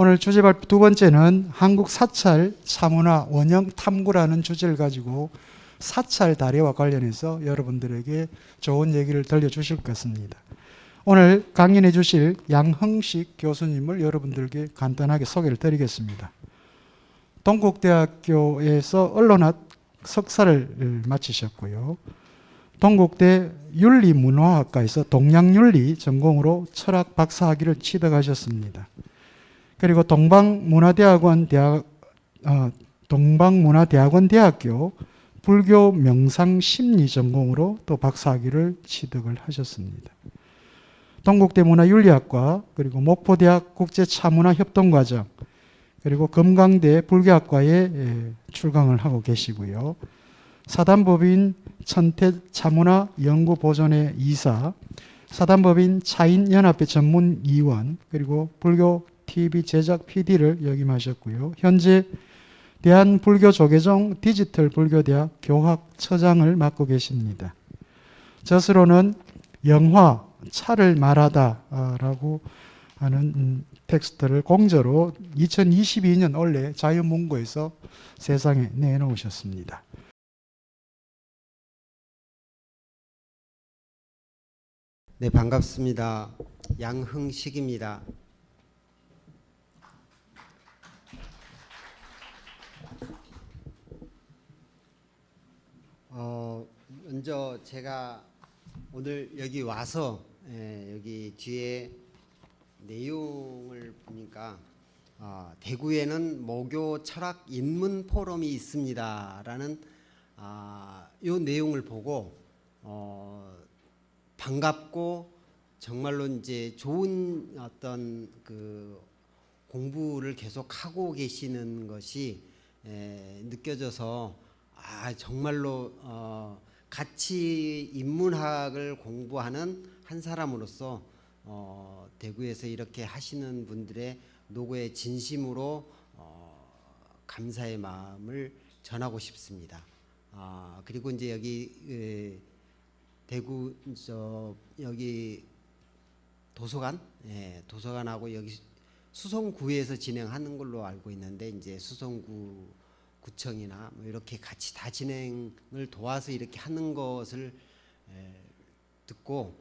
오늘 주제 발표 두 번째는 한국 사찰 사문화 원형 탐구라는 주제를 가지고 사찰 다례와 관련해서 여러분들에게 좋은 얘기를 들려주실 것 같습니다. 오늘 강연해 주실 양흥식 교수님을 여러분들께 간단하게 소개를 드리겠습니다. 동국대학교에서 언론학 석사를 마치셨고요. 동국대 윤리문화학과에서 동양윤리 전공으로 철학 박사학위를 취득하셨습니다. 그리고 동방문화대학원 대학교 불교 명상심리 전공으로 또 박사학위를 취득을 하셨습니다. 동국대 문화윤리학과 그리고 목포대학 국제차문화협동과정 그리고 금강대 불교학과에 출강을 하고 계시고요. 사단법인 천태차문화연구보존회 이사, 사단법인 차인연합회 전문위원, 그리고 불교 TV 제작 PD를 역임하셨고요. 현재 대한불교조계종 디지털 불교대학 교학처장을 맡고 계십니다. 저서로는 영화 차를 말하다라고 하는 텍스트를 공저로 2022년 올해 자유문고에서 세상에 내놓으셨습니다. 네, 반갑습니다. 양흥식입니다. 먼저 제가 오늘 여기 와서 여기 뒤에 내용을 보니까 대구에는 모교 철학 인문 포럼이 있습니다라는 이 내용을 보고 반갑고 정말로 이제 좋은 어떤 그 공부를 계속 하고 계시는 것이 느껴져서 정말로 같이 인문학을 공부하는 한 사람으로서 대구에서 이렇게 하시는 분들의 노고에 진심으로 감사의 마음을 전하고 싶습니다. 그리고 이제 여기 대구 여기 도서관, 도서관하고 여기 수성구에서 진행하는 걸로 알고 있는데 이제 수성구 구청이나 뭐 이렇게 같이 다 진행을 도와서 이렇게 하는 것을 듣고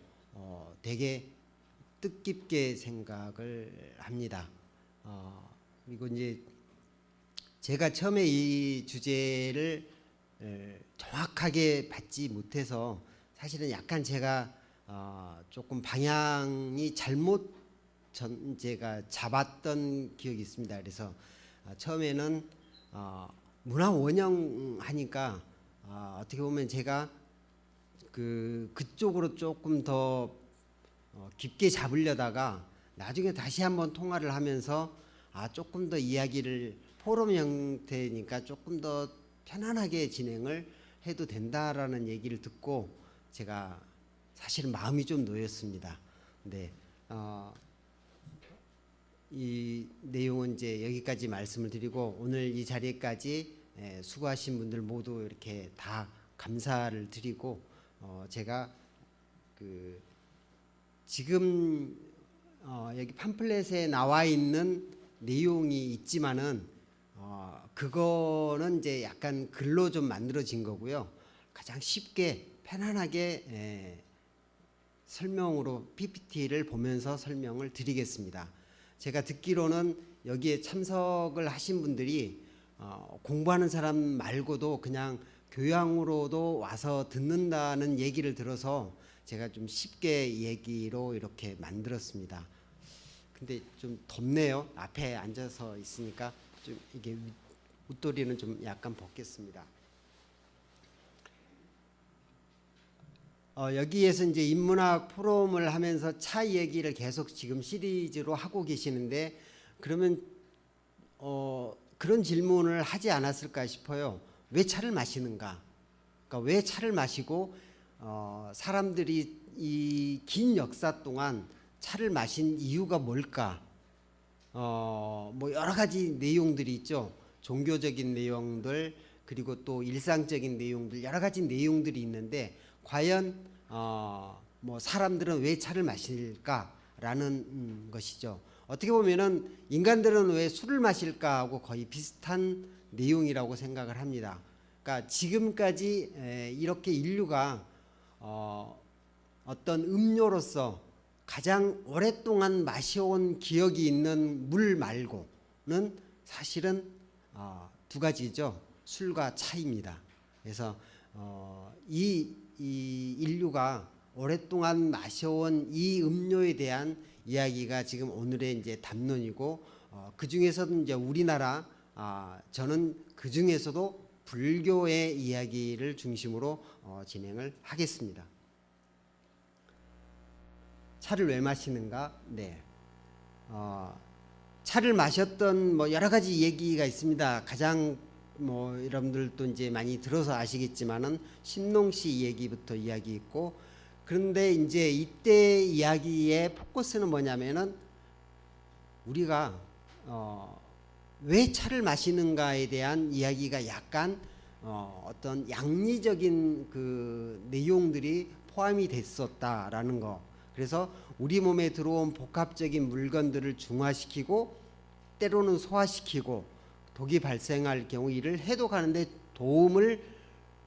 되게 뜻깊게 생각을 합니다. 그리고 이제 제가 처음에 이 주제를 정확하게 받지 못해서 사실은 약간 제가 조금 방향이 잘못 제가 잡았던 기억이 있습니다. 그래서 처음에는 문화 원형 하니까 어떻게 보면 제가 그쪽으로 조금 더 깊게 잡으려다가 나중에 다시 한번 통화를 하면서 조금 더 이야기를 포럼 형태니까 조금 더 편안하게 진행을 해도 된다라는 얘기를 듣고 제가 사실은 마음이 좀 놓였습니다. 네, 이 내용은 이제 여기까지 말씀을 드리고 오늘 이 자리까지 수고하신 분들 모두 이렇게 다 감사를 드리고 제가 지금 여기 팜플렛에 나와 있는 내용이 있지만은 그거는 이제 약간 글로 좀 만들어진 거고요. 가장 쉽게 편안하게 설명으로 PPT를 보면서 설명을 드리겠습니다. 제가 듣기로는 여기에 참석을 하신 분들이 공부하는 사람 말고도 그냥 교양으로도 와서 듣는다는 얘기를 들어서 제가 좀 쉽게 얘기로 이렇게 만들었습니다. 근데 좀 덥네요. 앞에 앉아서 있으니까 좀 이게 웃도리는 좀 약간 벗겠습니다. 여기에서 이제 인문학 포럼을 하면서 차 얘기를 계속 지금 시리즈로 하고 계시는데 그러면 그런 질문을 하지 않았을까 싶어요. 왜 차를 마시는가? 그러니까 왜 차를 마시고 사람들이 이 긴 역사 동안 차를 마신 이유가 뭘까? 뭐 여러 가지 내용들이 있죠. 종교적인 내용들 그리고 또 일상적인 내용들 여러 가지 내용들이 있는데 과연 뭐 사람들은 왜 차를 마실까라는 것이죠. 어떻게 보면은 인간들은 왜 술을 마실까 하고 거의 비슷한 내용이라고 생각을 합니다. 그러니까 지금까지 이렇게 인류가 어떤 음료로서 가장 오랫동안 마셔온 기억이 있는 물 말고는 사실은 두 가지죠. 술과 차입니다. 그래서 이 인류가 오랫동안 마셔온 이 음료에 대한 이야기가 지금 오늘의 이제 담론이고 그 중에서도 이제 우리나라 저는 그 중에서도 불교의 이야기를 중심으로 진행을 하겠습니다. 차를 왜 마시는가? 네. 차를 마셨던 뭐 여러 가지 얘기가 있습니다. 가장 뭐 여러분들도 이제 많이 들어서 아시겠지만은 신농시 얘기부터 이야기 있고, 그런데 이제 이때 이야기의 포커스는 뭐냐면은 우리가 왜 차를 마시는가에 대한 이야기가 약간 어떤 양리적인 그 내용들이 포함이 됐었다라는 거. 그래서 우리 몸에 들어온 복합적인 물건들을 중화시키고 때로는 소화시키고 독이 발생할 경우 이를 해독하는데 도움을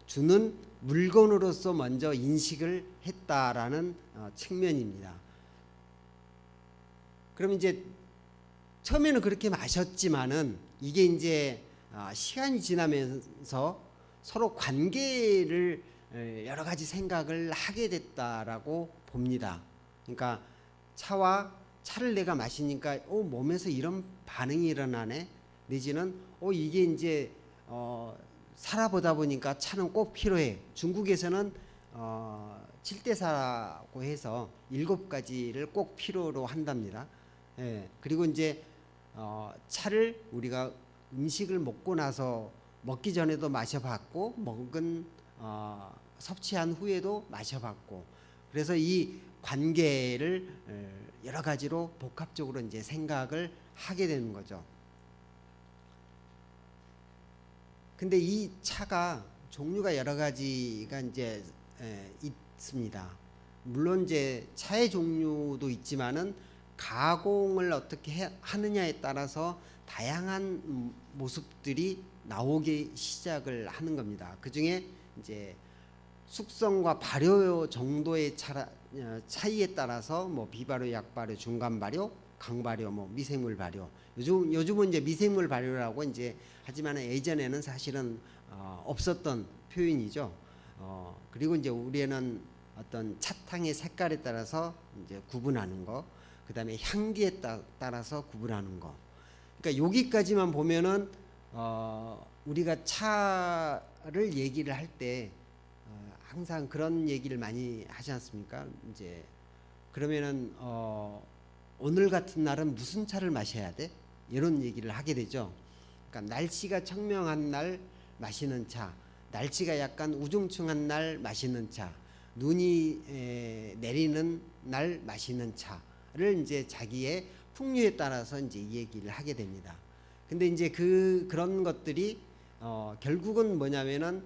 주는 물건으로서 먼저 인식을 했다라는 측면입니다. 그럼 이제 처음에는 그렇게 마셨지만은 이게 이제 시간이 지나면서 서로 관계를 여러 가지 생각을 하게 됐다라고 봅니다. 그러니까 차를 내가 마시니까 몸에서 이런 반응이 일어나네. 내지는 이게 이제 살아보다 보니까 차는 꼭 필요해. 중국에서는 7대4라고 해서 7가지를 꼭 필요로 한답니다. 예, 그리고 이제 차를 우리가 음식을 먹고 나서 먹기 전에도 마셔봤고 섭취한 후에도 마셔봤고, 그래서 이 관계를 여러 가지로 복합적으로 이제 생각을 하게 되는 거죠. 근데 이 차가 종류가 여러 가지가 이제 있습니다. 물론 이제 차의 종류도 있지만은 가공을 어떻게 하느냐에 따라서 다양한 모습들이 나오기 시작을 하는 겁니다. 그 중에 이제 숙성과 발효 정도의 차이에 따라서 뭐 비발효, 약발효, 중간 발효, 강발효, 뭐 미생물 발효. 요즘은 이제 미생물 발효라고 이제 하지만 예전에는 사실은 없었던 표현이죠. 그리고 이제 우리는 어떤 차탕의 색깔에 따라서 이제 구분하는 거, 그다음에 향기에 따라서 구분하는 거. 그러니까 여기까지만 보면은 우리가 차를 얘기를 할 때 항상 그런 얘기를 많이 하지 않습니까? 이제 그러면은 오늘 같은 날은 무슨 차를 마셔야 돼? 이런 얘기를 하게 되죠. 그러니까 날씨가 청명한 날 마시는 차, 날씨가 약간 우중충한 날 마시는 차, 눈이 내리는 날 마시는 차를 이제 자기의 풍류에 따라서 이제 이 얘기를 하게 됩니다. 근데 이제 그런 것들이 결국은 뭐냐면은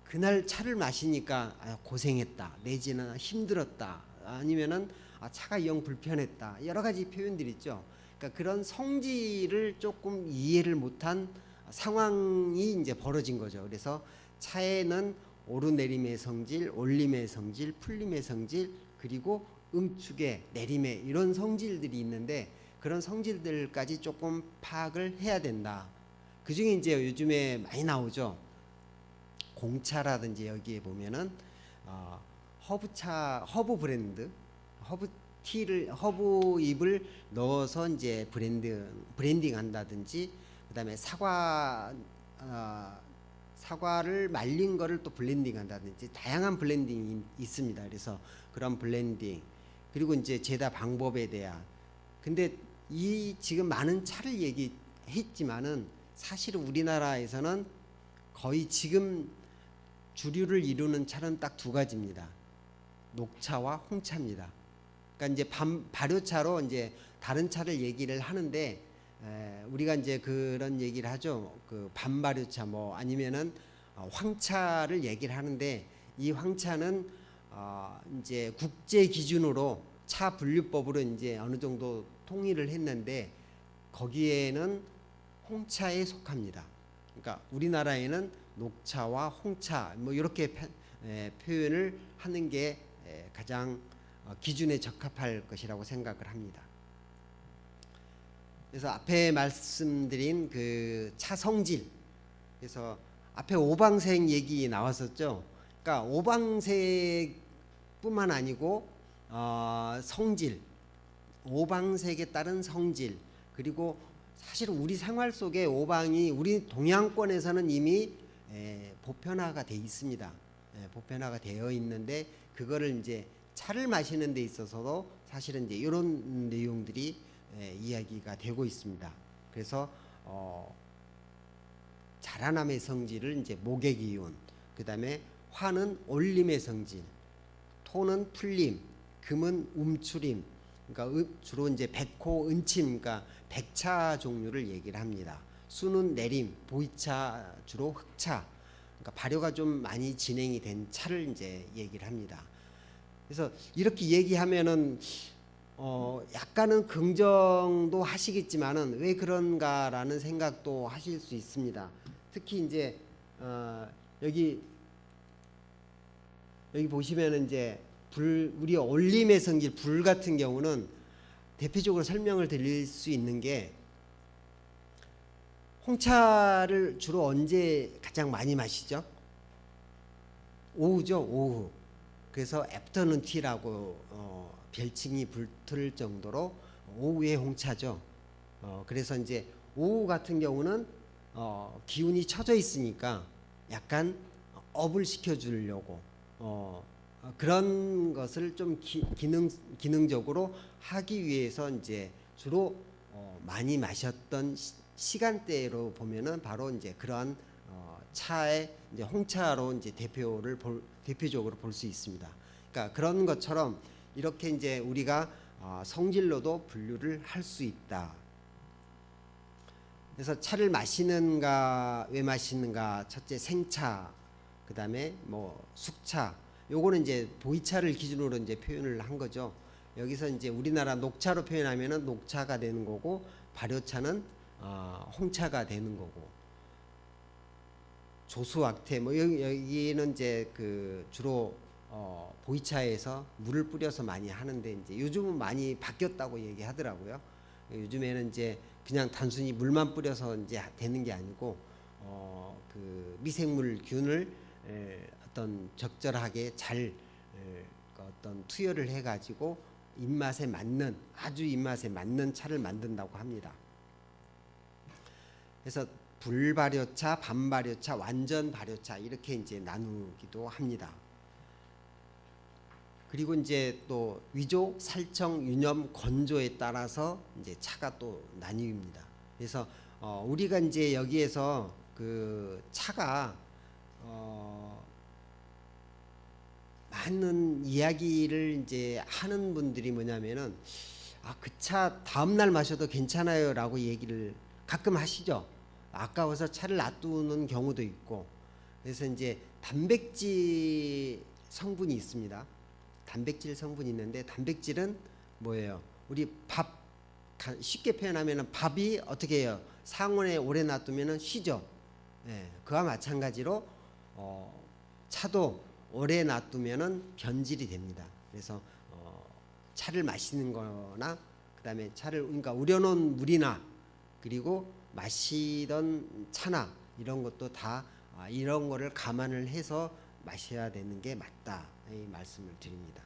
그날 차를 마시니까 고생했다, 내지는 힘들었다, 아니면은 차가 영 불편했다, 여러 가지 표현들이 있죠. 그러니까 그런 성질을 조금 이해를 못한 상황이 이제 벌어진 거죠. 그래서 차에는 오르내림의 성질, 올림의 성질, 풀림의 성질, 그리고 응축의 내림의 이런 성질들이 있는데 그런 성질들까지 조금 파악을 해야 된다. 그 중에 이제 요즘에 많이 나오죠. 공차라든지 여기에 보면은 허브 브랜드, 허브 잎을 넣어서 이제 브랜딩 한다든지, 그다음에 사과를 말린 거를 또 블렌딩 한다든지 다양한 블렌딩이 있습니다. 그래서 그런 블렌딩, 그리고 이제 제다 방법에 대한. 근데 이 지금 많은 차를 얘기했지만은 사실은 우리나라에서는 거의 지금 주류를 이루는 차는 딱 두 가지입니다. 녹차와 홍차입니다. 그러니까 이제 발효차로 이제 다른 차를 얘기를 하는데 우리가 이제 그런 얘기를 하죠. 그 반발효차 뭐 아니면은 황차를 얘기를 하는데, 이 황차는 이제 국제 기준으로 차 분류법으로 이제 어느 정도 통일을 했는데 거기에는 홍차에 속합니다. 그러니까 우리나라에는 녹차와 홍차 뭐 이렇게 표현을 하는 게 가장 기준에 적합할 것이라고 생각을 합니다. 그래서 앞에 말씀드린 그 차 성질, 그래서 앞에 오방색 얘기 나왔었죠. 그러니까 오방색뿐만 아니고 성질, 오방색에 따른 성질, 그리고 사실 우리 생활 속에 오방이 우리 동양권에서는 이미 보편화가 돼 있습니다. 보편화가 되어 있는데 그거를 이제 차를 마시는 데 있어서도 사실은 이제 이런 내용들이 이야기가 되고 있습니다. 그래서 자라남의 성질을 이제 목의 기운, 그다음에 화는 올림의 성질, 토는 풀림, 금은 움추림. 그러니까 주로 이제 백호, 은침, 그러니까 백차 종류를 얘기를 합니다. 수는 내림, 보이차 주로 흑차. 그러니까 발효가 좀 많이 진행이 된 차를 이제 얘기를 합니다. 그래서 이렇게 얘기하면은 약간은 긍정도 하시겠지만은 왜 그런가라는 생각도 하실 수 있습니다. 특히 이제 여기 보시면은 이제 우리 올림의 성질 불 같은 경우는 대표적으로 설명을 드릴 수 있는 게 홍차를 주로 언제 가장 많이 마시죠? 오후죠, 오후. 그래서 애프터눈 티라고 별칭이 붙을 정도로 오후의 홍차죠. 그래서 이제 오후 같은 경우는 기운이 처져 있으니까 약간 업을 시켜주려고 그런 것을 좀 기능적으로 하기 위해서 이제 주로 많이 마셨던 시간대로 보면은 바로 이제 그러한 차의 이제 홍차로 이제 대표적으로 볼 수 있습니다. 그러니까 그런 것처럼 이렇게 이제 우리가 성질로도 분류를 할 수 있다. 그래서 차를 마시는가 왜 마시는가, 첫째 생차, 그다음에 뭐 숙차, 요거는 이제 보이차를 기준으로 이제 표현을 한 거죠. 여기서 이제 우리나라 녹차로 표현하면은 녹차가 되는 거고, 발효차는 홍차가 되는 거고, 조수악태 뭐 여기는 이제 그 주로 보이차에서 물을 뿌려서 많이 하는데 이제 요즘은 많이 바뀌었다고 얘기하더라고요. 요즘에는 이제 그냥 단순히 물만 뿌려서 이제 되는 게 아니고 그 미생물균을 어떤 적절하게 잘 어떤 투여를 해가지고 입맛에 맞는, 아주 입맛에 맞는 차를 만든다고 합니다. 그래서 불발효차, 반발효차, 완전 발효차 이렇게 이제 나누기도 합니다. 그리고 이제 또 위조, 살청, 유념, 건조에 따라서 이제 차가 또 나뉩니다. 그래서 우리가 이제 여기에서 그 차가 많은 이야기를 이제 하는 분들이 뭐냐면은 그 차 다음 날 마셔도 괜찮아요라고 얘기를 가끔 하시죠. 아까워서 차를 놔두는 경우도 있고. 그래서 이제 단백질 성분이 있습니다. 단백질 성분이 있는데, 단백질은 뭐예요? 우리 밥, 쉽게 표현하면 밥이 어떻게 해요? 상온에 오래 놔두면 쉬죠. 그와 마찬가지로 차도 오래 놔두면 변질이 됩니다. 그래서 차를 마시는 거나 그다음에 차를 그러니까 우려놓은 물이나 그리고 마시던 차나 이런 것도 다 이런 거를 감안을 해서 마셔야 되는 게 맞다, 이 말씀을 드립니다.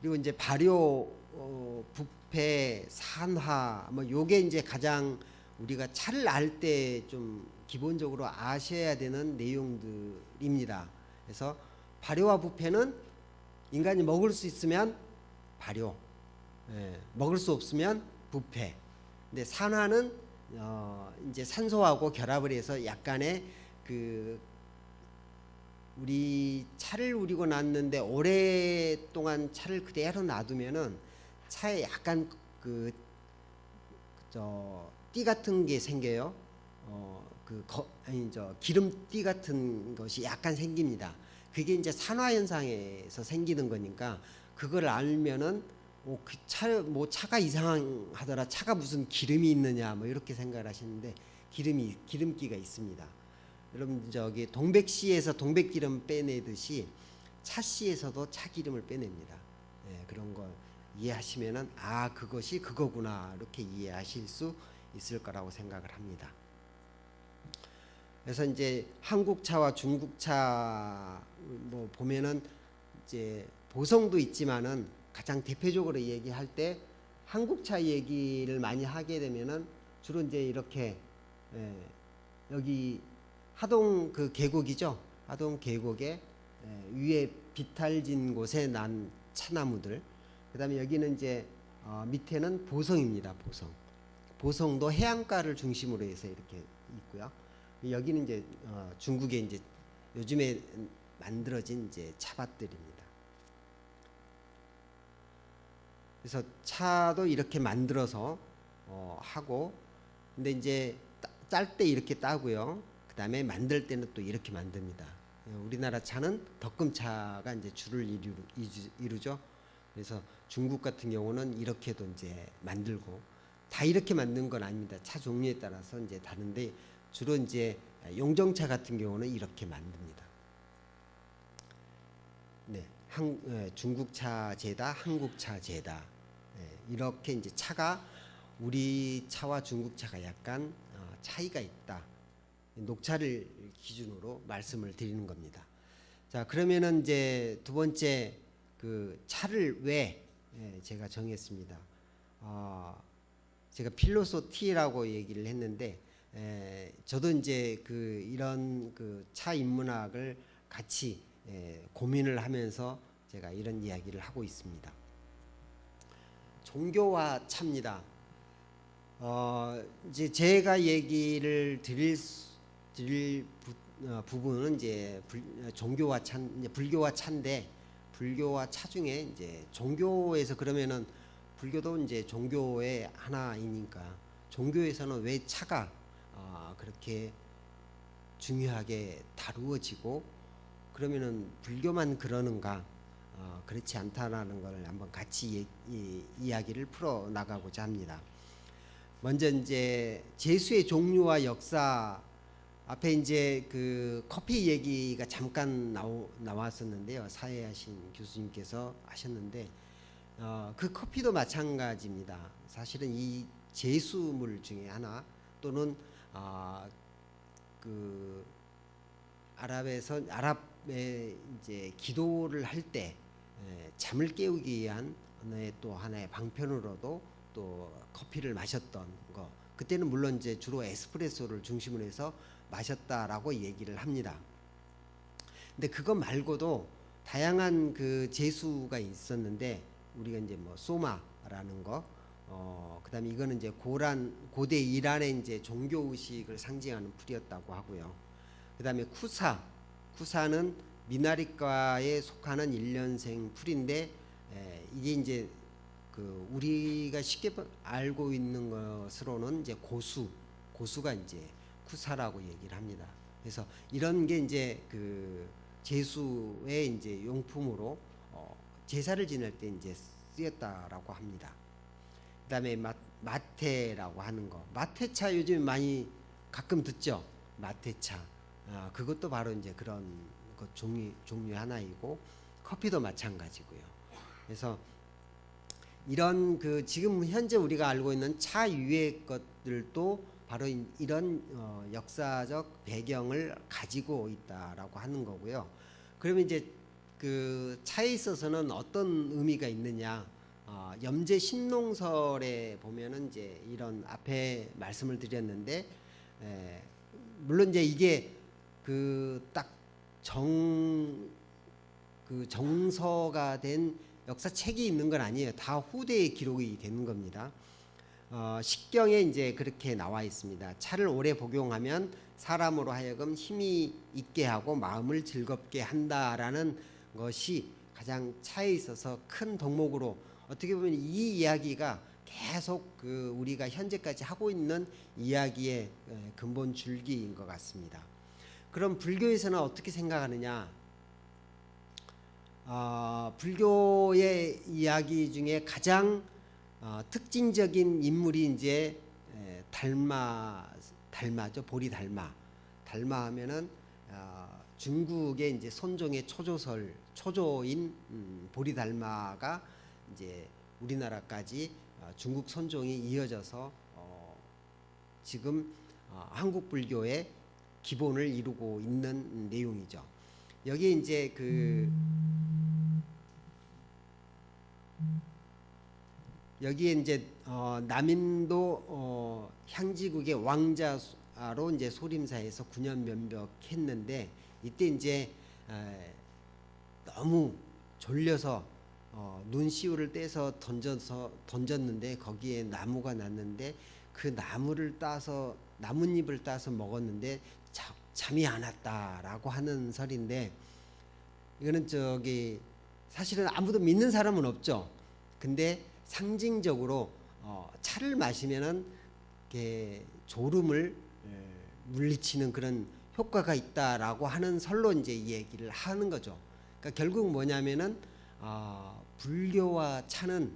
그리고 이제 발효, 부패, 산화 뭐 요게 이제 가장 우리가 차를 알 때 좀 기본적으로 아셔야 되는 내용들입니다. 그래서 발효와 부패는 인간이 먹을 수 있으면 발효, 먹을 수 없으면 부패. 근데 산화는 이제 산소하고 결합을 해서 약간의 그 우리 차를 우리고 놨는데 오랫동안 차를 그대로 놔두면은 차에 약간 띠 같은 게 생겨요. 기름띠 같은 것이 약간 생깁니다. 그게 이제 산화 현상에서 생기는 거니까 그걸 알면은 그 뭐 차가 이상하더라, 차가 무슨 기름이 있느냐 뭐 이렇게 생각을 하시는데 기름기가 있습니다. 여러분 저기 동백씨에서 동백기름 빼내듯이 차씨에서도 차기름을 빼냅니다. 예, 그런 거 이해하시면은 그것이 그거구나 이렇게 이해하실 수 있을 거라고 생각을 합니다. 그래서 이제 한국차와 중국차 뭐 보면은 이제 보성도 있지만은 가장 대표적으로 얘기할 때 한국차 얘기를 많이 하게 되면은 주로 이제 이렇게 여기 하동 그 계곡이죠. 하동 계곡에 위에 비탈진 곳에 난 차나무들. 그다음에 여기는 이제 밑에는 보성입니다. 보성도 해안가를 중심으로 해서 이렇게 있고요. 여기는 이제 중국에 이제 요즘에 만들어진 이제 차밭들입니다. 그래서 차도 이렇게 만들어서 하고, 근데 이제 짤 때 이렇게 따고요. 그 다음에 만들 때는 또 이렇게 만듭니다. 우리나라 차는 덕금차가 이제 주를 이루죠. 그래서 중국 같은 경우는 이렇게도 이제 만들고, 다 이렇게 만든 건 아닙니다. 차 종류에 따라서 이제 다른데 주로 이제 용정차 같은 경우는 이렇게 만듭니다. 네, 중국차 제다, 한국차 제다. 이렇게 이제 차가 우리 차와 중국 차가 약간 차이가 있다. 녹차를 기준으로 말씀을 드리는 겁니다. 자, 그러면은 이제 두 번째 그 차를 왜 제가 정했습니다. 제가 필로소티라고 얘기를 했는데 저도 이제 그 이런 그 차 인문학을 같이 고민을 하면서 제가 이런 이야기를 하고 있습니다. 종교와 차입니다. 이제 제가 얘기를 드릴 부분은 이제 종교와 차, 불교와 차인데, 불교와 차 중에 이제 종교에서 그러면은 불교도 이제 종교의 하나이니까 종교에서는 왜 차가 그렇게 중요하게 다루어지고, 그러면은 불교만 그러는가? 그렇지 않다라는 걸 한번 같이 이야기를 풀어 나가고자 합니다. 먼저 이제 제수의 종류와 역사, 앞에 이제 그 커피 얘기가 잠깐 나왔었는데요. 사회하신 교수님께서 하셨는데 그 커피도 마찬가지입니다. 사실은 이 제수물 중에 하나, 또는 그 아랍의 이제 기도를 할 때 잠을 깨우기 위한 또 하나의 방편으로도 또 커피를 마셨던 거, 그때는 물론 이제 주로 에스프레소를 중심으로 해서 마셨다라고 얘기를 합니다. 근데 그거 말고도 다양한 그 제수가 있었는데, 우리가 이제 뭐 소마라는 거, 그다음에 이거는 이제 고대 이란의 이제 종교 의식을 상징하는 풀이었다고 하고요. 그다음에 쿠사는 미나리과에 속하는 1년생 풀인데, 이게 이제 그 우리가 쉽게 알고 있는 것으로는 이제 고수가 이제 쿠사라고 얘기를 합니다. 그래서 이런 게 이제 그 제수의 이제 용품으로 제사를 지낼 때 이제 쓰였다라고 합니다. 그다음에 마테라고 하는 거, 마테차 요즘 많이 가끔 듣죠. 마테차, 그것도 바로 이제 그런 것 종류 하나이고, 커피도 마찬가지고요. 그래서 이런 그 지금 현재 우리가 알고 있는 차 유의 것들도 바로 이런 역사적 배경을 가지고 있다라고 하는 거고요. 그러면 이제 그 차에 있어서는 어떤 의미가 있느냐? 염제 신농설에 보면은 이제 이런 앞에 말씀을 드렸는데, 물론 이제 이게 그 딱 정서가 된 역사책이 있는 건 아니에요. 다 후대에 기록이 되는 겁니다. 식경에 이제 그렇게 나와 있습니다. 차를 오래 복용하면 사람으로 하여금 힘이 있게 하고 마음을 즐겁게 한다라는 것이 가장 차에 있어서 큰 덕목으로, 어떻게 보면 이 이야기가 계속 그 우리가 현재까지 하고 있는 이야기의 근본 줄기인 것 같습니다. 그럼 불교에서는 어떻게 생각하느냐? 불교의 이야기 중에 가장 특징적인 인물이 이제 달마죠. 보리달마. 달마 하면은 중국의 이제 선종의 초조인 보리달마가 이제 우리나라까지 중국 선종이 이어져서 지금 한국 불교의 기본을 이루고 있는 내용이죠. 여기 이제 여기에 이제 남인도 향지국의 왕자로 이제 소림사에서 9년 면벽했는데, 이때 이제 너무 졸려서 눈시울을 떼서 던졌는데 거기에 나무가 났는데, 그 나뭇잎을 따서 먹었는데 잠이 안 왔다라고 하는 설인데, 이거는 사실은 아무도 믿는 사람은 없죠. 근데 상징적으로 차를 마시면은 이렇게 졸음을 물리치는 그런 효과가 있다라고 하는 설로 이제 이 얘기를 하는 거죠. 그러니까 결국 뭐냐면은 불교와 차는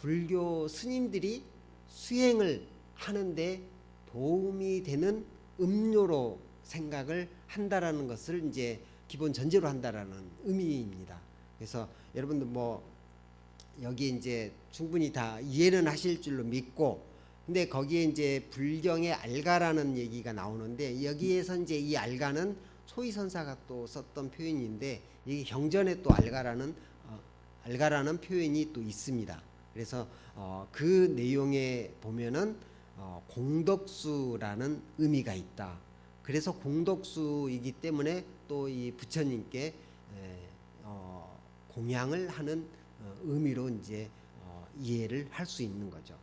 불교 스님들이 수행을 하는데 도움이 되는 음료로 생각을 한다라는 것을 이제 기본 전제로 한다라는 의미입니다. 그래서 여러분들 여기 이제 충분히 다 이해는 하실 줄로 믿고, 근데 거기에 이제 불경의 알가라는 얘기가 나오는데, 여기에서 이제 이 알가는 소위선사가 또 썼던 표현인데, 이 경전에 또 알가라는 표현이 또 있습니다. 그래서 그 내용에 보면은 공덕수라는 의미가 있다. 그래서 공덕수이기 때문에 또 이 부처님께 공양을 하는 의미로 이제 이해를 할 수 있는 거죠.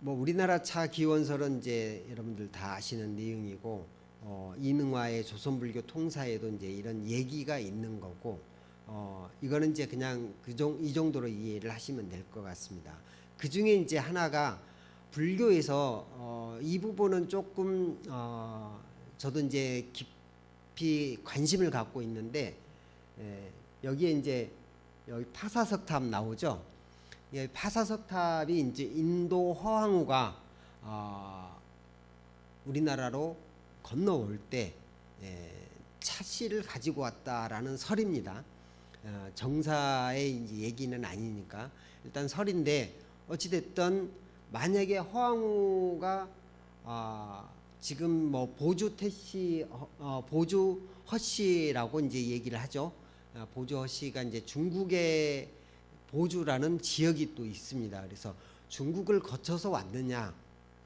우리나라 차 기원설은 이제 여러분들 다 아시는 내용이고, 이능화의 조선불교 통사에도 이제 이런 얘기가 있는 거고, 이거는 이제 그냥 이 정도로 이해를 하시면 될 것 같습니다. 그 중에 이제 하나가 불교에서 이 부분은 조금 저도 이제 깊이 관심을 갖고 있는데, 여기에 이제 여기 파사석탑 나오죠. 파사석탑이 이제 인도 허황우가 우리나라로 건너올 때 차씨를 가지고 왔다라는 설입니다. 정사의 이제 얘기는 아니니까 일단 설인데, 어찌됐든 만약에 허황우가 지금 보주 허씨라고 이제 얘기를 하죠. 보주 허씨가 이제 중국의 보주라는 지역이 또 있습니다. 그래서 중국을 거쳐서 왔느냐,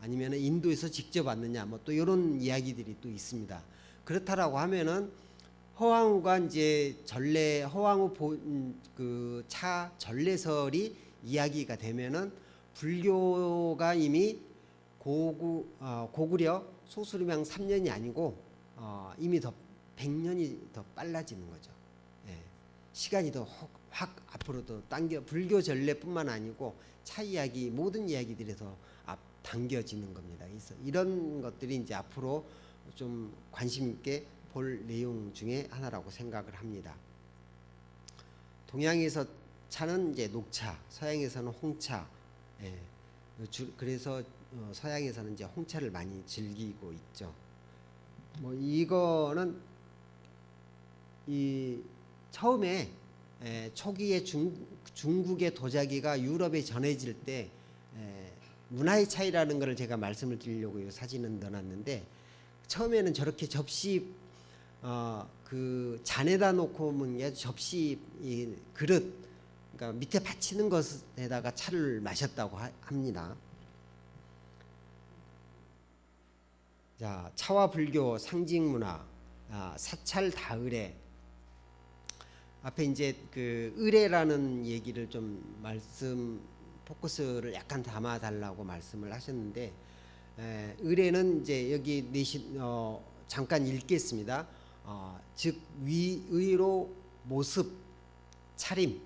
아니면 인도에서 직접 왔느냐, 또 이런 이야기들이 또 있습니다. 그렇다라고 하면은 허황우가 이제 허황우 차 전래설이 이야기가 되면은 불교가 이미 고구려 소수림양 3년이 아니고 이미 더 100년이 더 빨라지는 거죠. 시간이 더 확 앞으로 더 불교 전례뿐만 아니고 차 이야기, 모든 이야기들이 더 당겨지는 겁니다. 그래서 이런 것들이 이제 앞으로 좀 관심 있게 볼 내용 중에 하나라고 생각을 합니다. 동양에서 차는 이제 녹차, 서양에서는 홍차. 그래서 서양에서는 이제 홍차를 많이 즐기고 있죠. 이거는 처음에 초기에 중국의 도자기가 유럽에 전해질 때 문화의 차이라는 것을 제가 말씀을 드리려고 이 사진은 넣어놨는데, 처음에는 저렇게 접시 그 잔에다 놓고 먹는 접시 그릇, 그러니까 밑에 받치는 것에다가 차를 마셨다고 합니다. 자, 차와 불교 상징 문화, 사찰 다의례. 앞에 이제 그 의례라는 얘기를 좀 포커스를 약간 담아 달라고 말씀을 하셨는데, 의례는 이제 여기 잠깐 읽겠습니다. 즉 의로 모습, 차림,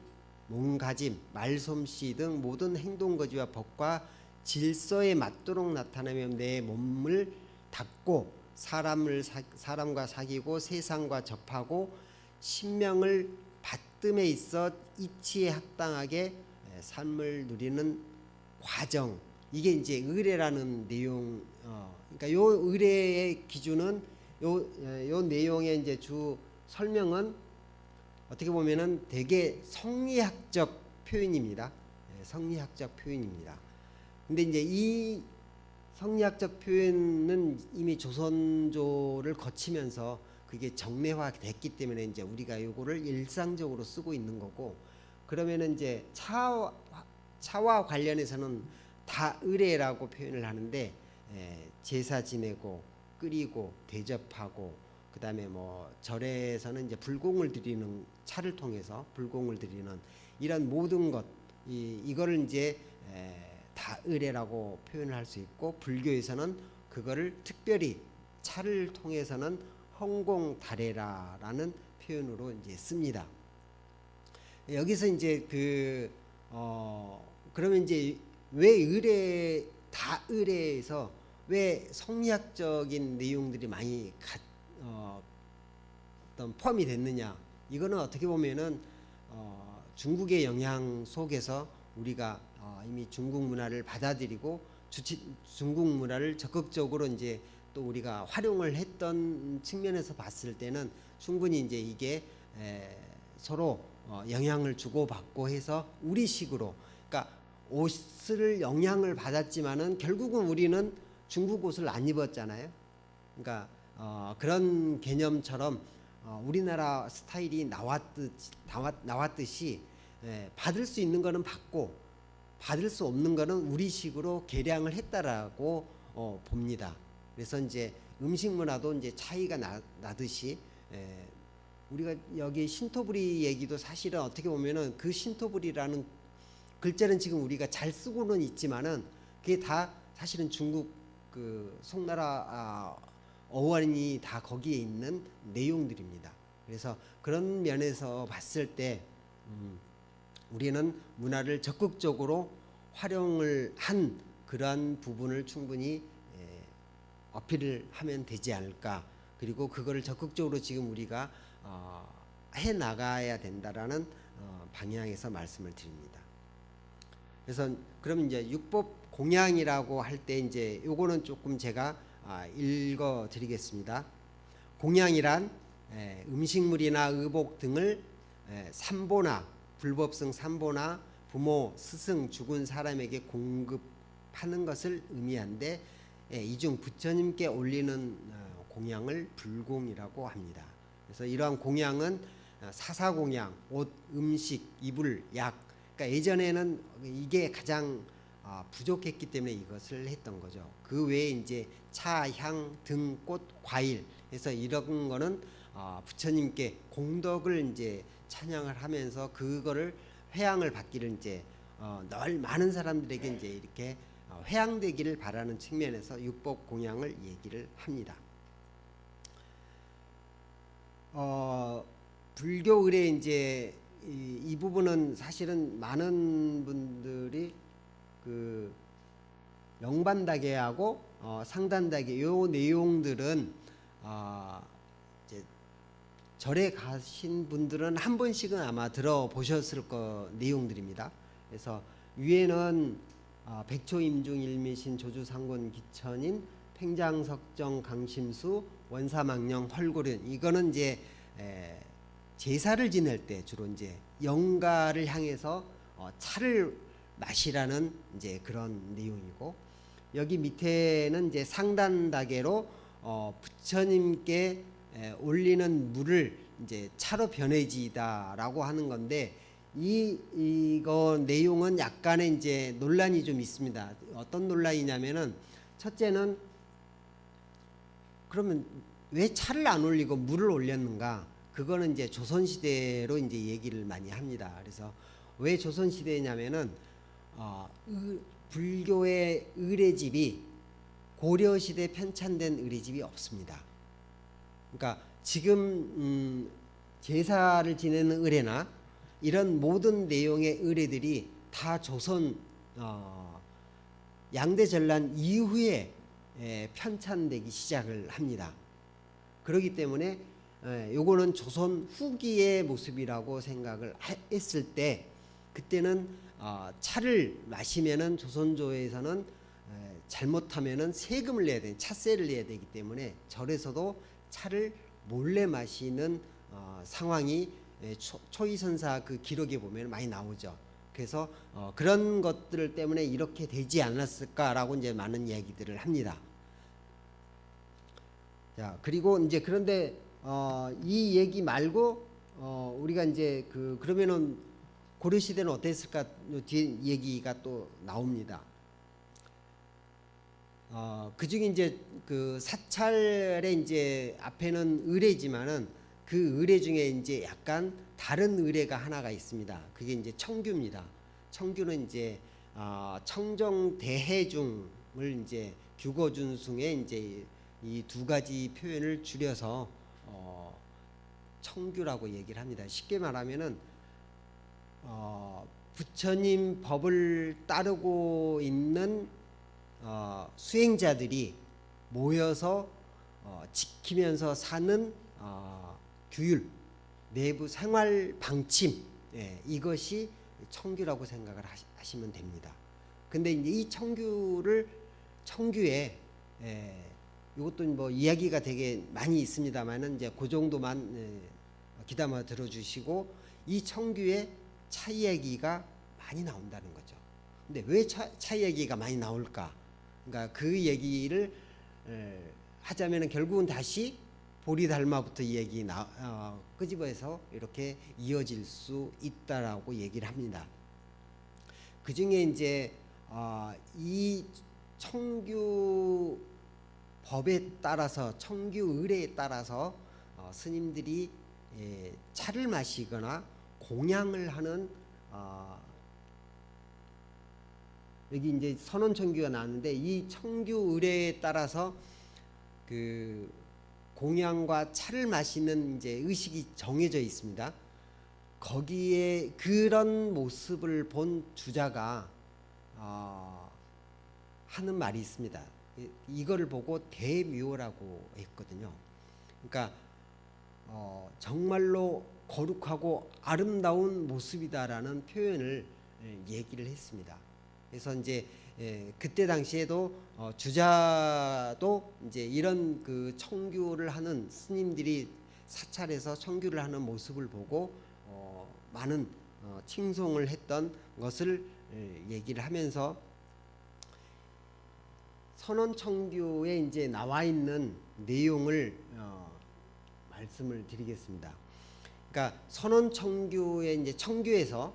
몸가짐, 말솜씨 등 모든 행동거지와 법과 질서에 맞도록 나타나며 내 몸을 닦고 사람과 사귀고 세상과 접하고 신명을 받듦에 있어 이치에 합당하게 삶을 누리는 과정, 이게 이제 의례라는 내용. 그러니까 요 의례의 기준은 요 내용의 이제 주 설명은 어떻게 보면은 되게 성리학적 표현입니다. 성리학적 표현입니다. 근데 이제 이 성리학적 표현은 이미 조선조를 거치면서 그게 정례화됐기 때문에 이제 우리가 요거를 일상적으로 쓰고 있는 거고, 그러면은 이제 차와 관련해서는 다 의례라고 표현을 하는데, 제사 지내고 끓이고 대접하고, 그다음에 뭐 절에서는 이제 불공을 드리는, 차를 통해서 불공을 드리는 이런 모든 것, 이거를 이제 다 의례라고 표현을 할 수 있고, 불교에서는 그거를 특별히 차를 통해서는 헌공다례라라는 표현으로 이제 씁니다. 여기서 이제 그러면 이제 왜 의례, 다 의례에서 왜 성리학적인 내용들이 많이 어떤 포함이 됐느냐? 이거는 어떻게 보면은 중국의 영향 속에서 우리가 이미 중국 문화를 받아들이고 중국 문화를 적극적으로 이제 또 우리가 활용을 했던 측면에서 봤을 때는 충분히 이제 이게 서로 영향을 주고받고 해서 우리식으로, 그러니까 옷을 영향을 받았지만은 결국은 우리는 중국 옷을 안 입었잖아요. 그러니까 그런 개념처럼 우리나라 스타일이 나왔듯이 받을 수 있는 거는 받고 받을 수 없는 거는 우리식으로 개량을 했다라고 봅니다. 그래서 이제 음식 문화도 이제 차이가 나듯이 우리가 여기 신토부리 얘기도 사실은 어떻게 보면은 그 신토부리라는 글자는 지금 우리가 잘 쓰고는 있지만은 그게 다 사실은 중국 그 송나라 어원이 다 거기에 있는 내용들입니다. 그래서 그런 면에서 봤을 때 우리는 문화를 적극적으로 활용을 한 그러한 부분을 충분히 어필을 하면 되지 않을까. 그리고 그거를 적극적으로 지금 우리가 해 나가야 된다라는 방향에서 말씀을 드립니다. 그래서 그럼 이제 율법 공양이라고 할 때 이제 요거는 조금 제가 읽어 드리겠습니다. 공양이란 음식물이나 의복 등을 삼보나 불법성 삼보나 부모, 스승, 죽은 사람에게 공급하는 것을 의미한데, 이중 부처님께 올리는 공양을 불공이라고 합니다. 그래서 이러한 공양은 사사공양, 옷, 음식, 이불, 약, 그러니까 예전에는 이게 가장 부족했기 때문에 이것을 했던 거죠. 그 외에 이제 차, 향, 등, 꽃, 과일, 그래서 이런 거는 부처님께 공덕을 이제 찬양을 하면서 그거를 회양을 받기를 이제 늘 많은 사람들에게 이제 이렇게 회양되기를 바라는 측면에서 율법 공양을 얘기를 합니다. 불교 의례 이제 이 부분은 사실은 많은 분들이 그 영반다계하고 상단다계 요 내용들은 이제 절에 가신 분들은 한 번씩은 아마 들어보셨을 내용들입니다. 그래서 위에는 백초임중 일미신 조주상곤 기천인 팽장석정 강심수 원사망령 헐고련, 이거는 이제 제사를 지낼 때 주로 이제 영가를 향해서 차를 마시라는 이제 그런 내용이고, 여기 밑에는 이제 상단다계로 부처님께 올리는 물을 이제 차로 변해지다라고 하는 건데, 이거 내용은 약간의 이제 논란이 좀 있습니다. 어떤 논란이냐면은, 첫째는 그러면 왜 차를 안 올리고 물을 올렸는가? 그거는 이제 조선시대로 이제 얘기를 많이 합니다. 그래서 왜 조선시대냐면은 불교의 의례집이 고려시대 편찬된 의례집이 없습니다. 그러니까 지금 제사를 지내는 의례나 이런 모든 내용의 의례들이 다 조선 양대전란 이후에 편찬되기 시작을 합니다. 그렇기 때문에 요거는 조선 후기의 모습이라고 생각을 했을 때, 그때는 차를 마시면은 조선조에서는 잘못하면은 세금을 내야 돼, 차세를 내야 되기 때문에 절에서도 차를 몰래 마시는 상황이 초이선사 그 기록에 보면 많이 나오죠. 그래서 그런 것들 때문에 이렇게 되지 않았을까라고 이제 많은 이야기들을 합니다. 자, 그리고 이제 그런데 이 얘기 말고 우리가 이제 그러면은 고려 시대는 어땠을까? 뒤에 얘기가 또 나옵니다. 그 중에 이제 그 사찰의 이제 앞에는 의례지만은 그 의례 중에 이제 약간 다른 의례가 하나가 있습니다. 그게 이제 청규입니다. 청규는 이제 청정대해중을 이제 규거준숭의 이제 이 두 가지 표현을 줄여서 청규라고 얘기를 합니다. 쉽게 말하면은 부처님 법을 따르고 있는 수행자들이 모여서 지키면서 사는 규율, 내부 생활 방침, 이것이 청규라고 생각을 하시면 됩니다. 근데 이제 이 청규에 이것도 뭐 이야기가 되게 많이 있습니다만은 이제 그 정도만 귀담아 들어주시고, 이 청규에 차 이야기가 많이 나온다는 거죠. 근데 왜 차 이야기가 많이 나올까? 그러니까 그 얘기를 하자면은 결국은 다시 보리달마부터 이 얘기 끄집어서 이렇게 이어질 수 있다라고 얘기를 합니다. 그 중에 이제 이 청규 법에 따라서, 청규 의례에 따라서 스님들이 차를 마시거나 공양을 하는, 여기 이제 선원청규가 나왔는데, 이 청규 의례에 따라서 그 공양과 차를 마시는 이제 의식이 정해져 있습니다. 거기에 그런 모습을 본 주자가 하는 말이 있습니다. 이거를 보고 대묘라고 했거든요. 그러니까 정말로 거룩하고 아름다운 모습이다라는 표현을 얘기를 했습니다. 그래서 이제 그때 당시에도 주자도 이제 이런 그 청규를 하는 스님들이 사찰에서 청규를 하는 모습을 보고 많은 칭송을 했던 것을 얘기를 하면서, 선원청규에 이제 나와 있는 내용을 말씀을 드리겠습니다. 그러니까 선원청규에 이제 청규에서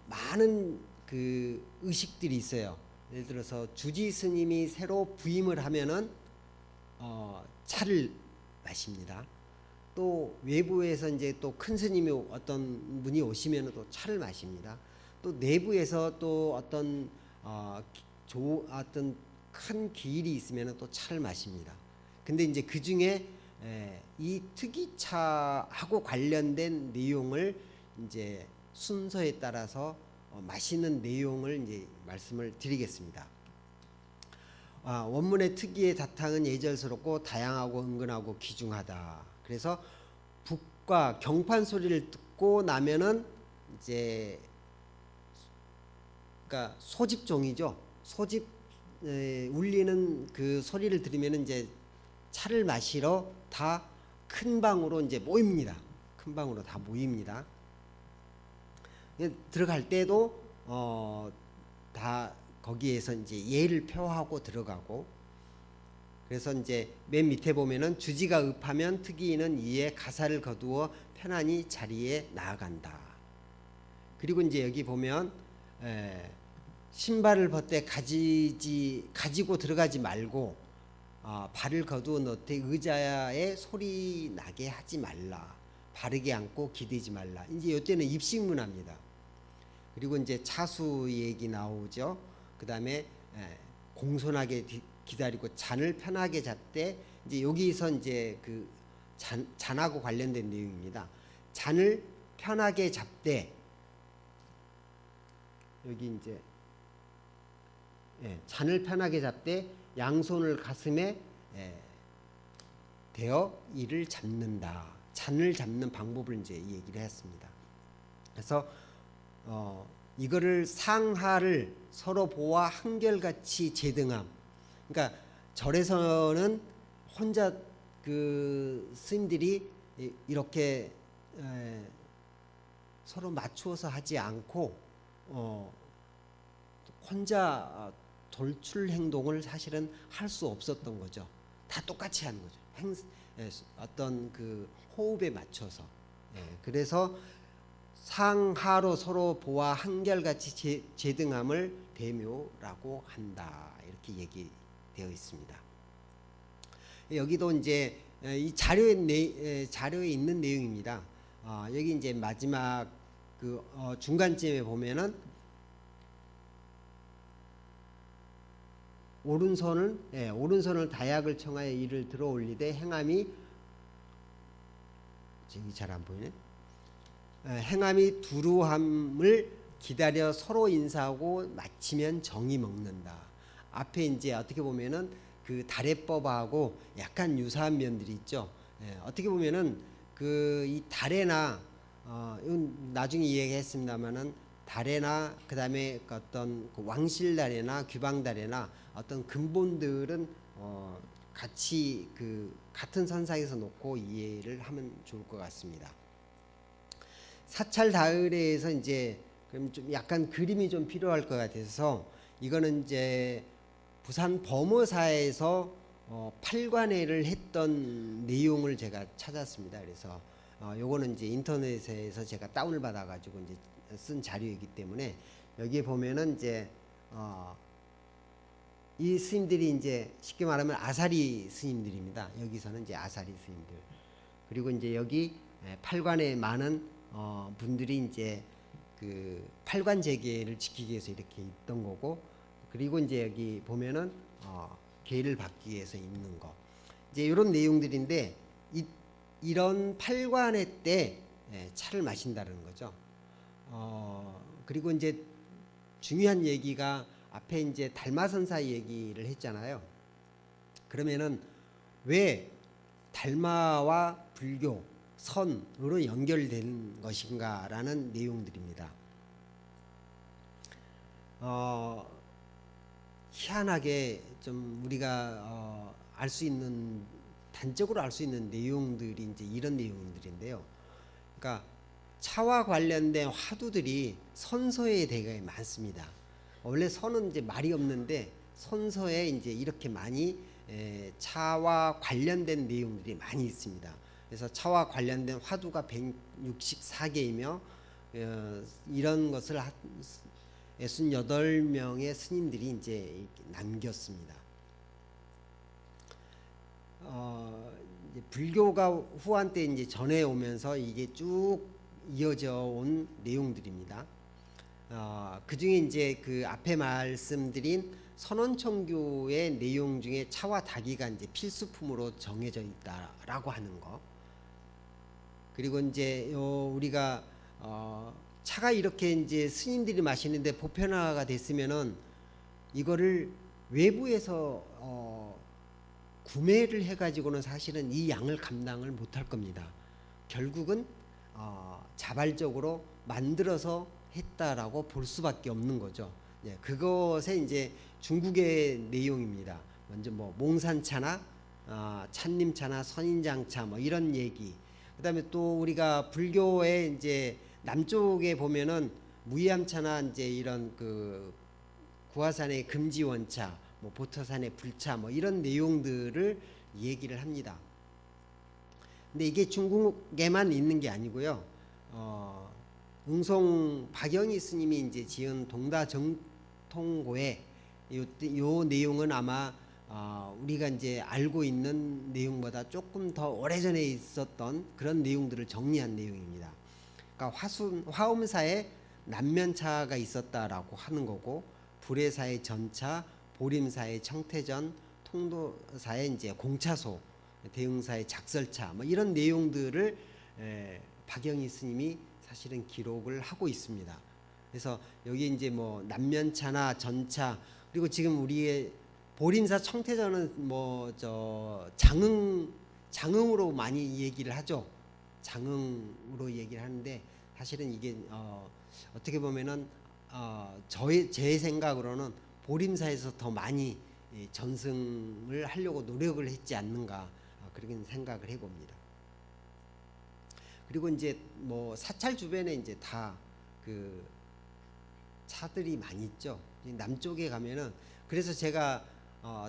많은 그 의식들이 있어요. 예를 들어서 주지 스님이 새로 부임을 하면은 차를 마십니다. 또 외부에서 이제 또 큰 스님이 어떤 분이 오시면 또 차를 마십니다. 또 내부에서 또 어떤 큰 기일이 있으면 또 차를 마십니다. 근데 이제 그 중에 이 특이차하고 관련된 내용을 이제 순서에 따라서 마시는 내용을 이제 말씀을 드리겠습니다. 원문의 특이의 다탕은 예절스럽고 다양하고 은근하고 귀중하다. 그래서 북과 경판 소리를 듣고 나면은 이제 그러니까 소집종이죠. 소집 울리는 그 소리를 들으면 이제 차를 마시러 다 큰 방으로 이제 모입니다. 큰 방으로 다 모입니다. 들어갈 때도 다 거기에서 이제 예를 표하고 들어가고, 그래서 이제 맨 밑에 보면은 주지가 읍하면 특이인은 이에 가사를 거두어 편안히 자리에 나아간다. 그리고 이제 여기 보면 신발을 벗되 가지고 들어가지 말고 발을 거두어 넣되 의자에 소리 나게 하지 말라. 바르게 앉고 기대지 말라. 이제 이때는 입식문화입니다. 그리고 이제 차수 얘기 나오죠. 그 다음에 공손하게 기다리고 잔을 편하게 잡되, 이제 여기서 이제 그 잔하고 관련된 내용입니다. 잔을 편하게 잡되, 여기 이제 잔을 편하게 잡되 양손을 가슴에 대어 이를 잡는다. 잔을 잡는 방법을 이제 얘기를 했습니다. 그래서 이거를 상하를 서로 보아 한결같이 제등함. 그러니까 절에서는 혼자 그 스님들이 이렇게 서로 맞추어서 하지 않고 혼자 돌출 행동을 사실은 할 수 없었던 거죠. 다 똑같이 하는 거죠. 어떤 그 호흡에 맞춰서. 그래서 상하로 서로 보아 한결같이 제등함을 대묘라고 한다. 이렇게 얘기되어 있습니다. 여기도 이제 이 자료에 있는 내용입니다. 여기 이제 마지막 그 중간쯤에 보면은 오른손을 다약을 청하여 이를 들어 올리되 행함이 지금 잘 안 보이네. 행함이 두루함을 기다려 서로 인사하고 마치면 정이 먹는다. 앞에 이제 어떻게 보면은 그 다래법하고 약간 유사한 면들이 있죠. 어떻게 보면은 그 이 다래나 이건 나중에 이야기했습니다만은 다래나 그다음에 어떤 그 왕실다래나 귀방다래나 어떤 근본들은 같이 그 같은 선상에서 놓고 이해를 하면 좋을 것 같습니다. 사찰 다을에서 이제 그럼 좀 약간 그림이 좀 필요할 것 같아서 이거는 이제 부산 범어사에서 8관회를 했던 내용을 제가 찾았습니다. 그래서 요거는 이제 인터넷에서 제가 다운을 받아 가지고 이제 쓴 자료이기 때문에 여기에 보면은 이제 이 스님들이 이제 쉽게 말하면 아사리 스님들입니다. 여기서는 이제 아사리 스님들. 그리고 이제 여기 8관에 많은 분들이 이제 그 8관 재계를 지키기 위해서 이렇게 있던 거고, 그리고 이제 여기 보면은 계를 받기 위해서 있는 거. 이제 이런 내용들인데 이런 8관회 때 차를 마신다는 거죠. 그리고 이제 중요한 얘기가 앞에 이제 달마선사 얘기를 했잖아요. 그러면은 왜 달마와 불교, 선으로 연결된 것인가라는 내용들입니다. 희한하게 좀 우리가 알 수 있는 단적으로 알 수 있는 내용들이 이제 이런 내용들인데요. 그러니까 차와 관련된 화두들이 선서에 되게 많습니다. 원래 선은 이제 말이 없는데 선서에 이제 이렇게 많이 차와 관련된 내용들이 많이 있습니다. 그래서 차와 관련된 화두가 164개이며 이런 것을 68명의 스님들이 이제 남겼습니다. 이제 불교가 후한 때 이제 전해오면서 이게 쭉 이어져 온 내용들입니다. 그 중에 이제 그 앞에 말씀드린 선원청교의 내용 중에 차와 닭이가 이제 필수품으로 정해져 있다라고 하는 거. 그리고 이제 우리가 차가 이렇게 이제 스님들이 마시는데 보편화가 됐으면은 이거를 외부에서 구매를 해가지고는 사실은 이 양을 감당을 못할 겁니다. 결국은 자발적으로 만들어서 했다라고 볼 수밖에 없는 거죠. 그것에 이제 중국의 내용입니다. 먼저 뭐 몽산차나 찬림차나 선인장차 뭐 이런 얘기. 그다음에 또 우리가 불교의 이제 남쪽에 보면은 무이암차나 이제 이런 그 구화산의 금지원차, 뭐 보터산의 불차 뭐 이런 내용들을 얘기를 합니다. 근데 이게 중국에만 있는 게 아니고요. 응송 박영희 스님이 이제 지은 동다정통고에 요 내용은 아마 우리가 이제 알고 있는 내용보다 조금 더 오래전에 있었던 그런 내용들을 정리한 내용입니다. 그러니까 화엄사에 남면차가 있었다라고 하는 거고, 불회사의 전차, 보림사의 청태전, 통도사의 이제 공차소, 대흥사의 작설차 뭐 이런 내용들을 박영희 스님이 사실은 기록을 하고 있습니다. 그래서 여기 이제 뭐 남면차나 전차, 그리고 지금 우리의 보림사 청태전은 뭐 저 장흥으로 많이 얘기를 하죠. 장흥으로 얘기를 하는데 사실은 이게 어떻게 보면은 제 생각으로는 보림사에서 더 많이 전승을 하려고 노력을 했지 않는가 그렇게 생각을 해봅니다. 그리고 이제 뭐 사찰 주변에 이제 다 그 차들이 많이 있죠. 남쪽에 가면은 그래서 제가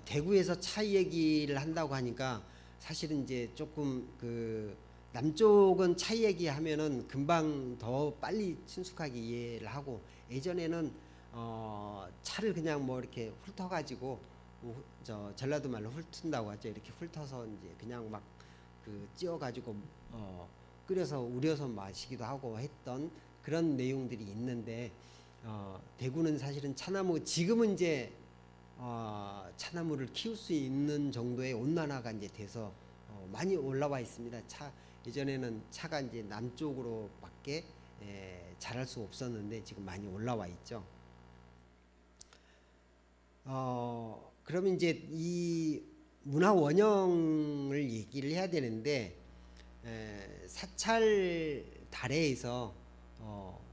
대구에서 차 얘기를 한다고 하니까 사실은 이제 조금 그 남쪽은 차 얘기하면은 금방 더 빨리 친숙하게 이해를 하고 예전에는 차를 그냥 뭐 이렇게 훑어가지고 저 전라도 말로 훑은다고 하죠. 이렇게 훑어서 이제 그냥 막 그 찧어가지고 끓여서 우려서 마시기도 하고 했던 그런 내용들이 있는데 대구는 사실은 차나무 지금은 이제 차나무를 키울 수 있는 정도의 온난화가 이제 돼서 많이 올라와 있습니다. 예전에는 차가 이제 남쪽으로밖에 자랄 수 없었는데 지금 많이 올라와 있죠. 그러면 이제 이 문화 원형을 얘기를 해야 되는데 사찰 달에서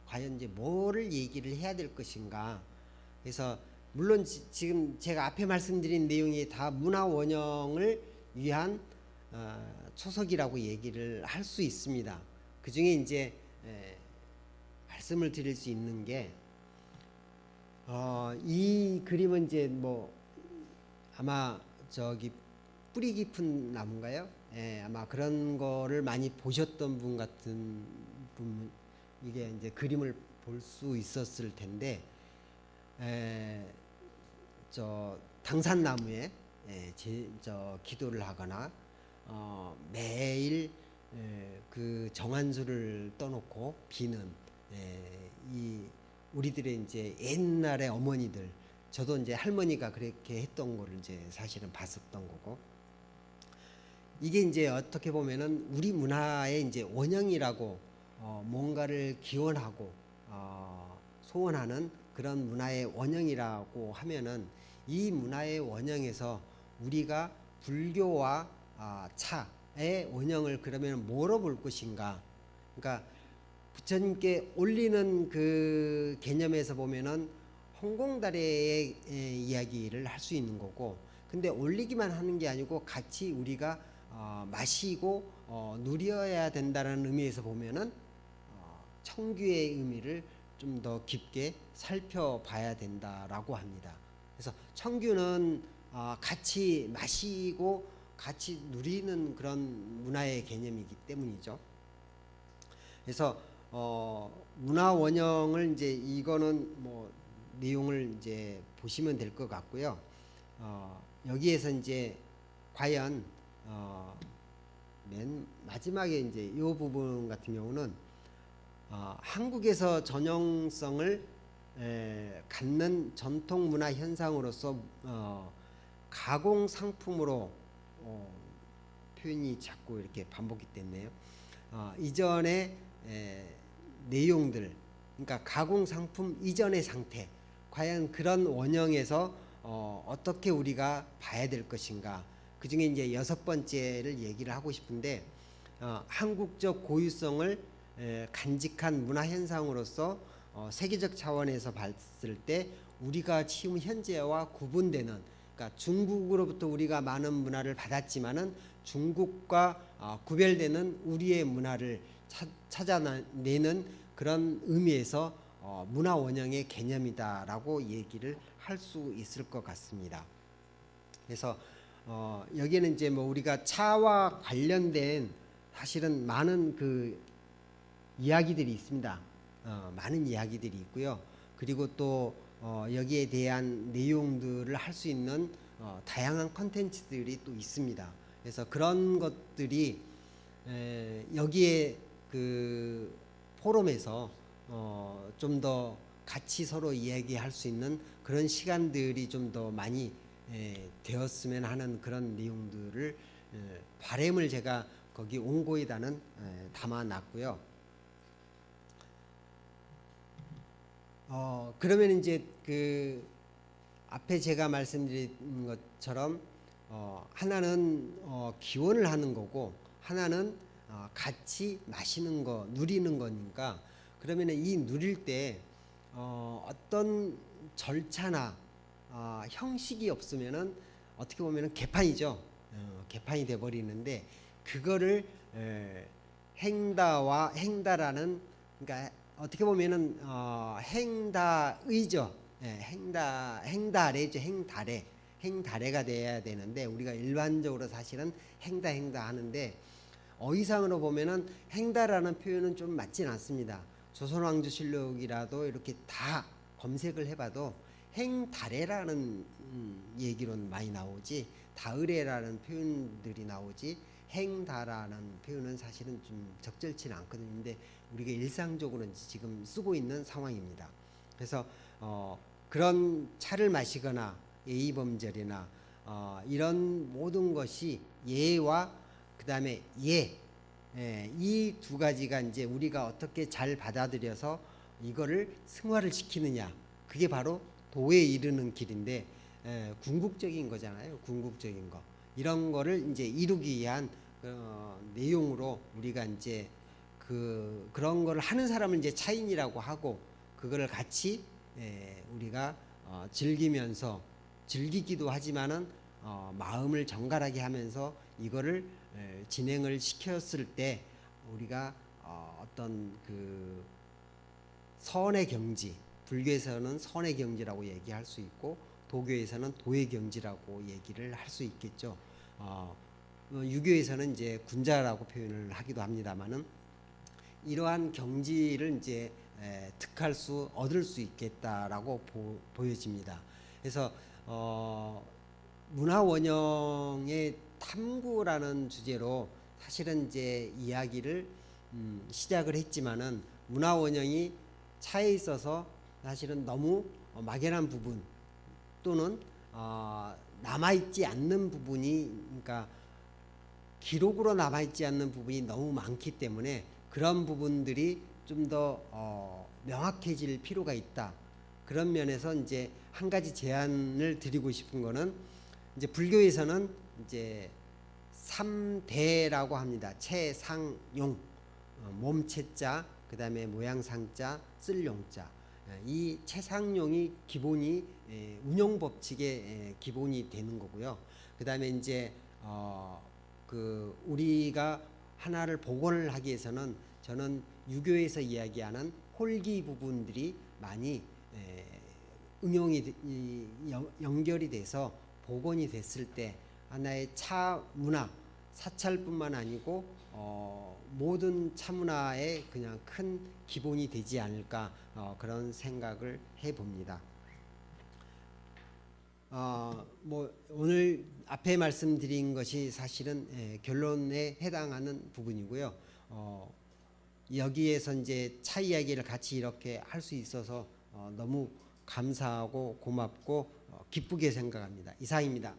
과연 이제 뭐를 얘기를 해야 될 것인가. 그래서 물론 지금 제가 앞에 말씀드린 내용이 다 문화 원형을 위한 초석이라고 얘기를 할 수 있습니다. 그 중에 이제 말씀을 드릴 수 있는 게 이 그림은 이제 뭐 아마 저기 뿌리 깊은 나무인가요? 아마 그런 거를 많이 보셨던 분 같은 분 이게 이제 그림을 볼 수 있었을 텐데 저 당산나무에 저 기도를 하거나 매일 그 정한수를 떠놓고 비는 이 우리들의 이제 옛날의 어머니들 저도 이제 할머니가 그렇게 했던 거를 이제 사실은 봤었던 거고 이게 이제 어떻게 보면은 우리 문화의 이제 원형이라고 뭔가를 기원하고 소원하는 그런 문화의 원형이라고 하면은 이 문화의 원형에서 우리가 불교와 차의 원형을 그러면 뭐로 볼 것인가? 그러니까 부처님께 올리는 그 개념에서 보면은 홍공다래의 이야기를 할 수 있는 거고, 근데 올리기만 하는 게 아니고 같이 우리가 마시고 누려야 된다는 의미에서 보면은 청규의 의미를 좀 더 깊게 살펴봐야 된다라고 합니다. 그래서 청규는 같이 마시고 같이 누리는 그런 문화의 개념이기 때문이죠. 그래서 문화 원형을 이제 이거는 뭐 내용을 이제 보시면 될 것 같고요. 여기에서 이제 과연 맨 마지막에 이제 이 부분 같은 경우는 한국에서 전형성을 갖는 전통 문화 현상으로서 가공 상품으로 표현이 자꾸 이렇게 반복이 됐네요. 이전의 내용들, 그러니까 가공 상품 이전의 상태, 과연 그런 원형에서 어떻게 우리가 봐야 될 것인가. 그 중에 이제 6번째를 얘기를 하고 싶은데 한국적 고유성을 간직한 문화 현상으로서 세계적 차원에서 봤을 때 우리가 지금 현재와 구분되는, 그러니까 중국으로부터 우리가 많은 문화를 받았지만은 중국과 구별되는 우리의 문화를 찾아내는 그런 의미에서 문화 원형의 개념이다라고 얘기를 할 수 있을 것 같습니다. 그래서 여기에는 이제 뭐 우리가 차와 관련된 사실은 많은 그 이야기들이 있습니다. 많은 이야기들이 있고요. 그리고 또 여기에 대한 내용들을 할 수 있는 다양한 컨텐츠들이 또 있습니다. 그래서 그런 것들이 여기에 그 포럼에서 좀 더 같이 서로 이야기할 수 있는 그런 시간들이 좀 더 많이 되었으면 하는 그런 내용들을 바람을 제가 거기 온고에다는 담아놨고요. 그러면 이제 그 앞에 제가 말씀드린 것처럼 하나는 기원을 하는 거고 하나는 같이 마시는 거, 누리는 거니까 그러면 이 누릴 때 어떤 절차나 형식이 없으면은 어떻게 보면은 개판이죠. 개판이 돼 버리는데 그거를 행다라는 그러니까 어떻게 보면은 행다의죠. 행다래죠. 행다래가 돼야 되는데 우리가 일반적으로 사실은 행다 하는데 어휘상으로 보면은 행다라는 표현은 좀 맞진 않습니다. 조선왕조실록이라도 이렇게 다 검색을 해봐도 행다래라는 얘기로는 많이 나오지 다으래라는 표현들이 나오지 행다라는 표현은 사실은 좀 적절치는 않거든요. 근데 우리가 일상적으로 지금 쓰고 있는 상황입니다. 그래서 그런 차를 마시거나 예의범절이나 이런 모든 것이 예와 그 다음에 이 두 가지가 이제 우리가 어떻게 잘 받아들여서 이거를 승화를 시키느냐 그게 바로 도에 이르는 길인데 궁극적인 거잖아요. 궁극적인 거 이런 거를 이제 이루기 위한 내용으로 우리가 이제 그런 거를 하는 사람을 이제 차인이라고 하고 그거를 같이 우리가 즐기면서 즐기기도 하지만은 마음을 정갈하게 하면서 이거를 진행을 시켰을 때 우리가 어떤 그 선의 경지, 불교에서는 선의 경지라고 얘기할 수 있고 도교에서는 도의 경지라고 얘기를 할 수 있겠죠. 유교에서는 이제 군자라고 표현을 하기도 합니다만은 이러한 경지를 이제 얻을 수 있겠다라고 보여집니다. 그래서 문화원형의 탐구라는 주제로 사실은 이제 이야기를 시작을 했지만은 문화원형이 차에 있어서 사실은 너무 막연한 부분 또는 남아있지 않는 부분이 그러니까 기록으로 남아있지 않는 부분이 너무 많기 때문에 그런 부분들이 좀 더 명확해질 필요가 있다. 그런 면에서 이제 한 가지 제안을 드리고 싶은 거는 이제 불교에서는 이제 3대라고 합니다. 채상용, 몸체자, 그 다음에 모양상자, 쓸용자. 이 채상용이 기본이 운용 법칙의 기본이 되는 거고요. 그 다음에 이제 우리가 하나를 복원을 하기 위해서는 저는 유교에서 이야기하는 홀기 부분들이 많이 연결이 돼서 복원이 됐을 때 하나의 차 문화 사찰뿐만 아니고 모든 차 문화의 그냥 큰 기본이 되지 않을까 그런 생각을 해봅니다. 오늘 앞에 말씀드린 것이 사실은 결론에 해당하는 부분이고요. 여기에서 이제 차 이야기를 같이 이렇게 할 수 있어서 너무 감사하고 고맙고 기쁘게 생각합니다. 이상입니다.